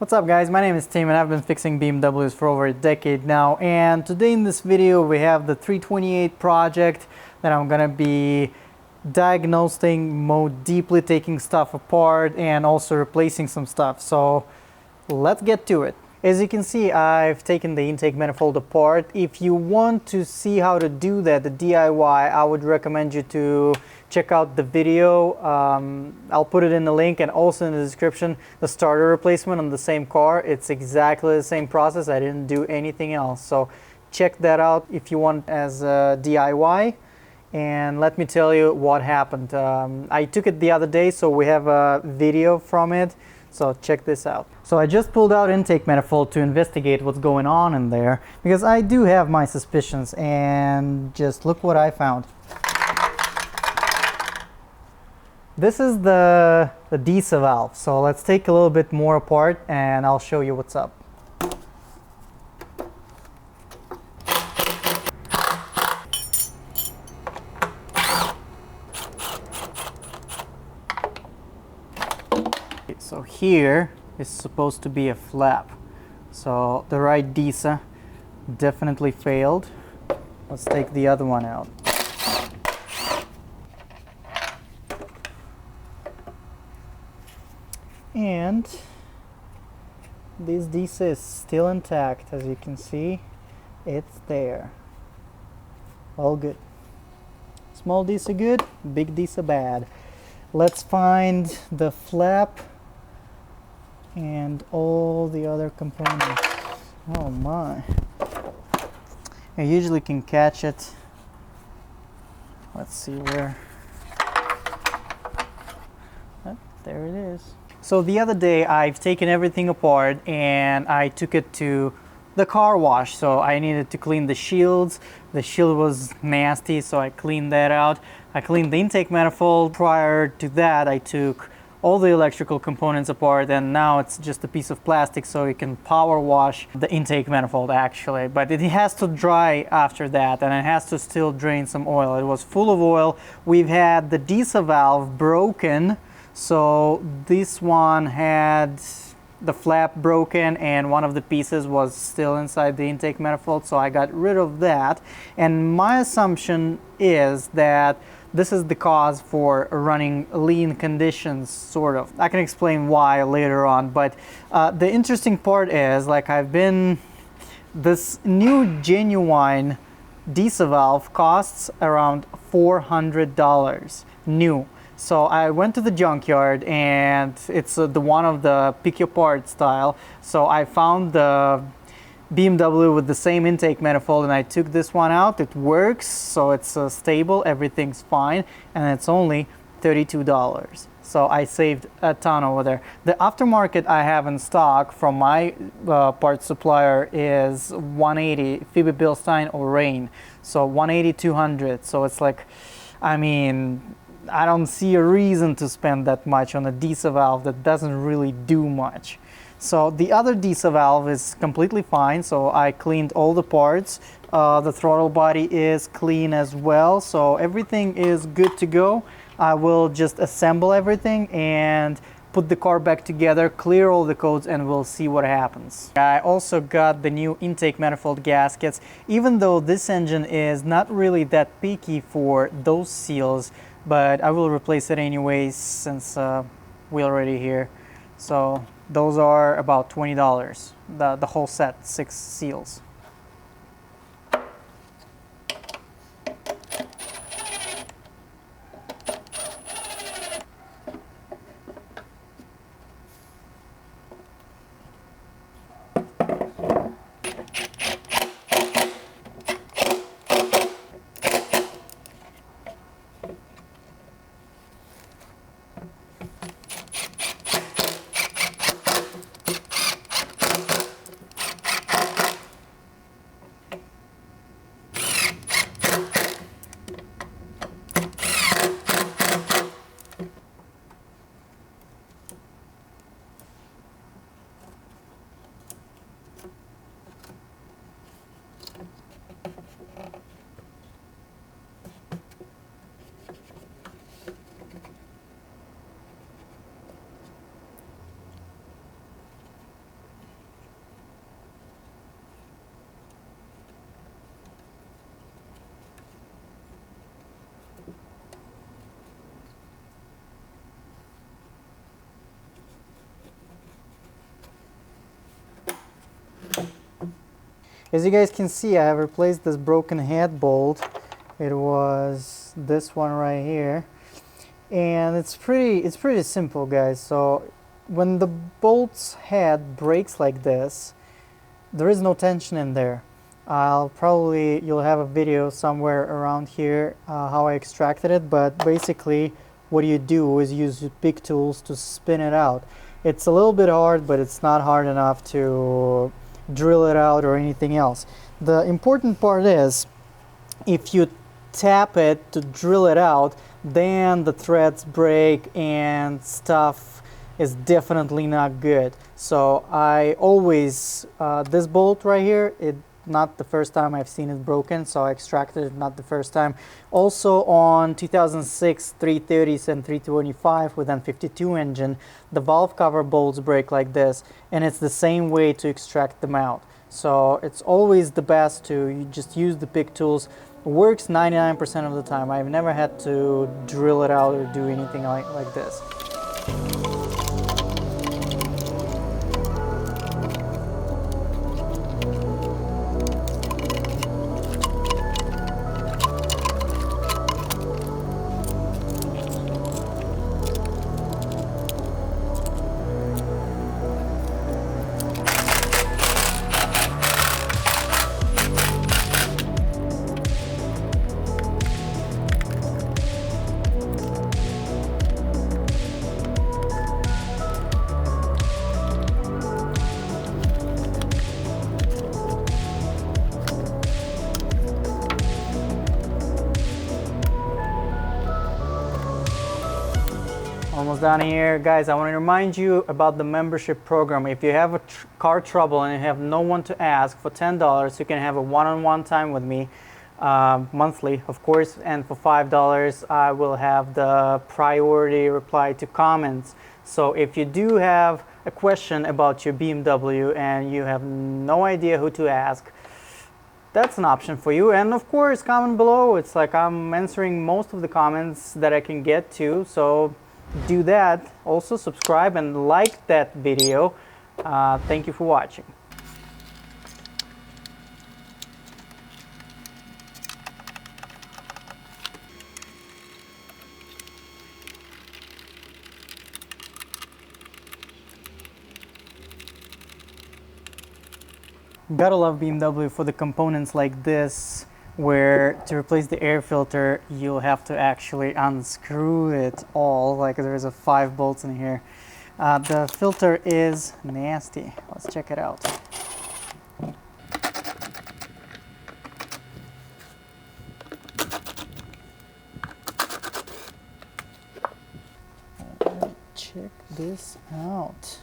What's up guys, my name is Tim and I've been fixing BMWs for over a decade now, and today in this video we have the 328 project that I'm gonna be diagnosing more deeply, taking stuff apart and also replacing some stuff. So let's get to it. As you can see, I've taken the intake manifold apart. If you want to see how to do that, the DIY, I would recommend you to check out the video. I'll put it in the link and also in the description, the starter replacement on the same car. It's exactly the same process. I didn't do anything else. So check that out if you want as a DIY. And let me tell you what happened. I took it the other day, so we have a video from it. So check this out. So I just pulled out intake manifold to investigate what's going on in there, because I do have my suspicions, and just look what I found. This is the DISA valve. So let's take a little bit more apart and I'll show you what's up. So here is supposed to be a flap. So the right DISA definitely failed. Let's take the other one out. And this DISA is still intact, as you can see. It's there. All good. Small DISA good, big DISA bad. Let's find the flap and all the other components. Oh my. I usually can catch it. Let's see where. Oh, there it is. So the other day I've taken everything apart and I took it to the car wash. So I needed to clean the shields. The shield was nasty, so I cleaned that out. I cleaned the intake manifold. Prior to that, I took all the electrical components apart, and now it's just a piece of plastic, so you can power wash the intake manifold actually. But it has to dry after that, and it has to still drain some oil. It was full of oil. We've had the DISA valve broken, so this one had the flap broken and one of the pieces was still inside the intake manifold, so I got rid of that. And my assumption is that this is the cause for running lean conditions, sort of. I can explain why later on, but the interesting part is, like, this new genuine DISA valve costs around $400 new. So I went to the junkyard, and it's the one of the pick your part style. So I found the BMW with the same intake manifold, and I took this one out. It works, so it's stable, everything's fine, and it's only $32. So I saved a ton over there. The aftermarket I have in stock from my parts supplier is 180 Phoebe Bilstein or Rain. So 180, 200. So it's like, I mean, I don't see a reason to spend that much on a DISA valve that doesn't really do much. So the other DISA valve is completely fine, so I cleaned all the parts. The throttle body is clean as well, so everything is good to go. I will just assemble everything and put the car back together, clear all the codes, and we'll see what happens. I also got the new intake manifold gaskets. Even though this engine is not really that picky for those seals, but I will replace it anyways since we're already here. So those are about $20, the whole set, 6 seals. As you guys can see, I have replaced this broken head bolt. It was this one right here, and it's pretty simple, guys. So when the bolt's head breaks like this, there is no tension in there. You'll have a video somewhere around here how I extracted it, but basically what you do is use big tools to spin it out. It's a little bit hard, but it's not hard enough to drill it out or anything else. The important part is, if you tap it to drill it out, then the threads break and stuff is definitely not good. So I always, this bolt right here, not the first time I've seen it broken, so I extracted it not the first time. Also on 2006 330s and 325 with N52 engine, the valve cover bolts break like this, and it's the same way to extract them out. So it's always the best to just use the big tools. It works 99% of the time. I've never had to drill it out or do anything like this. Almost done here. Guys, I want to remind you about the membership program. If you have a car trouble and you have no one to ask, for $10 you can have a one-on-one time with me, monthly of course, and for $5 I will have the priority reply to comments. So if you do have a question about your BMW and you have no idea who to ask, that's an option for you. And of course, comment below. It's like I'm answering most of the comments that I can get to, so do that. Also subscribe and like that video. Thank you for watching. Gotta love BMW for the components like this, where to replace the air filter you'll have to actually unscrew it all. Like there's 5 bolts in here. The filter is nasty. Let's check it out. Check this out.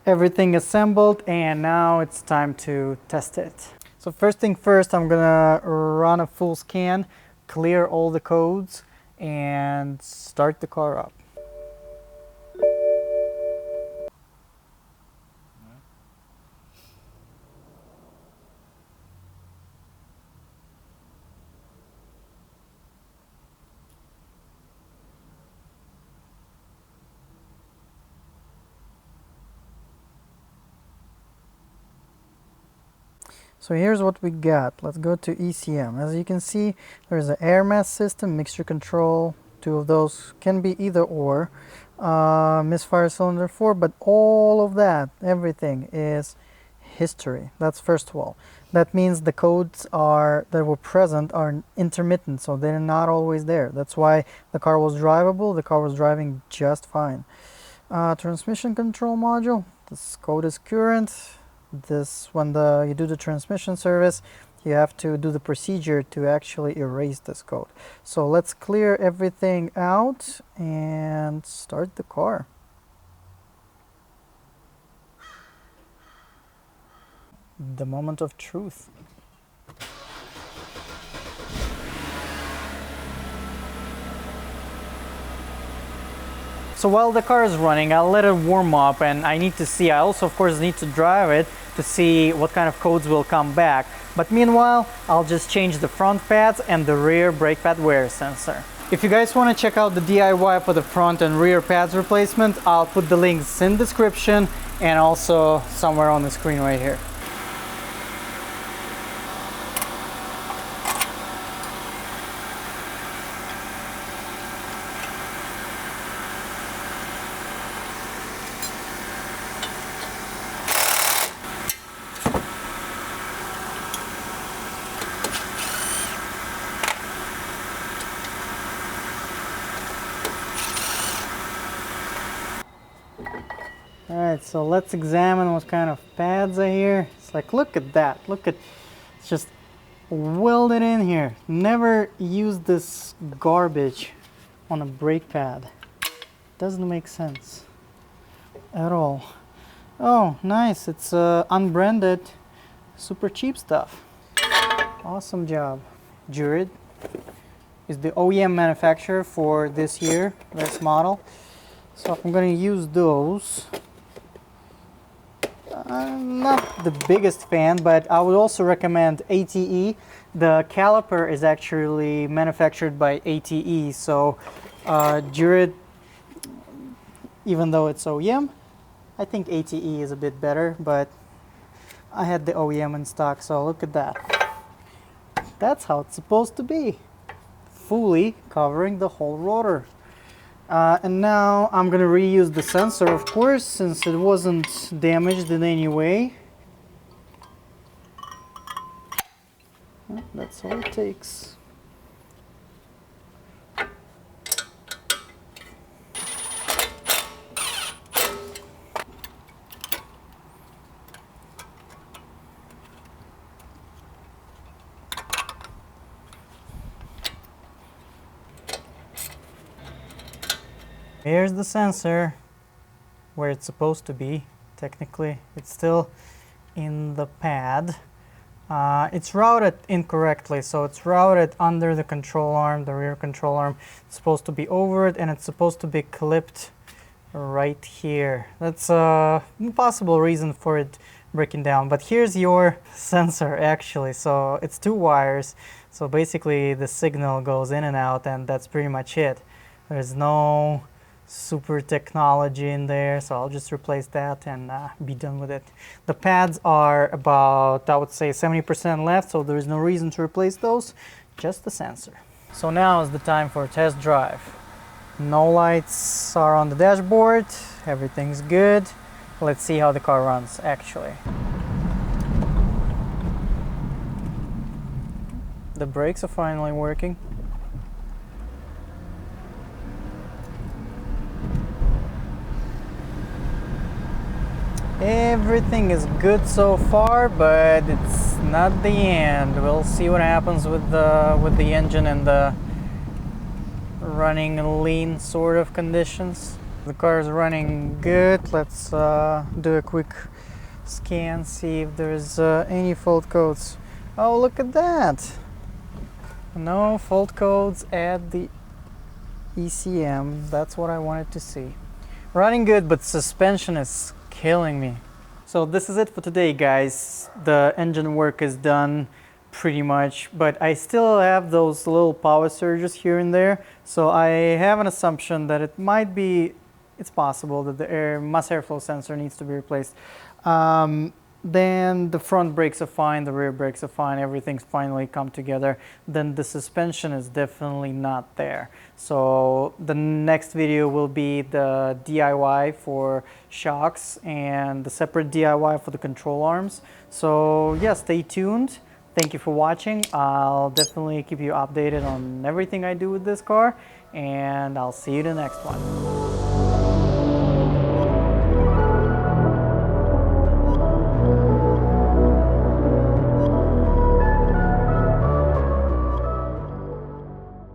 Everything assembled, and now it's time to test it. So first thing first, I'm gonna run a full scan, clear all the codes, and start the car up. So here's what we got. Let's go to ECM. As you can see, there's an air mass system, mixture control. 2 of those can be either or. Misfire cylinder 4, but all of that, everything is history. That's first of all. That means the codes that were present are intermittent, so they're not always there. That's why the car was drivable. The car was driving just fine. Transmission control module. This code is current. When you do the transmission service, you have to do the procedure to actually erase this code. So let's clear everything out and start the car. The moment of truth. So while the car is running, I'll let it warm up, and I need to see, I also of course need to drive it to see what kind of codes will come back. But meanwhile, I'll just change the front pads and the rear brake pad wear sensor. If you guys want to check out the DIY for the front and rear pads replacement, I'll put the links in the description and also somewhere on the screen right here. Alright, so let's examine what kind of pads are here. It's like, look at that, look at, it's just welded in here. Never use this garbage on a brake pad. Doesn't make sense at all. Oh, nice, it's unbranded, super cheap stuff. Awesome job. Jurid is the OEM manufacturer for this year, this model. So I'm going to use those. I'm not the biggest fan, but I would also recommend ATE. The caliper is actually manufactured by ATE, so Jurid, even though it's OEM, I think ATE is a bit better, but I had the OEM in stock, so look at that. That's how it's supposed to be, fully covering the whole rotor. And now I'm gonna reuse the sensor, of course, since it wasn't damaged in any way. Well, that's all it takes. Here's the sensor where it's supposed to be. Technically, it's still in the pad. It's routed incorrectly, so it's routed under the control arm, the rear control arm. It's supposed to be over it, and it's supposed to be clipped right here. That's a possible reason for it breaking down. But here's your sensor actually. So it's two wires. So basically the signal goes in and out, and that's pretty much it. There's no super technology in there, so I'll just replace that and be done with it. The pads are about, I would say, 70% left, so there is no reason to replace those, just the sensor. So now is the time for a test drive. No lights are on the dashboard, everything's good. Let's see how the car runs actually. The brakes are finally working. Everything is good so far, but it's not the end. We'll see what happens with the engine and the running lean sort of conditions. The car is running good. Let's do a quick scan, see if there's any fault codes. Oh, look at that! No fault codes at the ECM. That's what I wanted to see. Running good, but suspension is killing me. So this is it for today, guys. The engine work is done pretty much, but I still have those little power surges here and there. So I have an assumption that it might be, it's possible that the mass airflow sensor needs to be replaced. Then the front brakes are fine, the rear brakes are fine, everything's finally come together. Then the suspension is definitely not there. So the next video will be the DIY for shocks and the separate DIY for the control arms. So yeah, stay tuned. Thank you for watching. I'll definitely keep you updated on everything I do with this car, and I'll see you in the next one.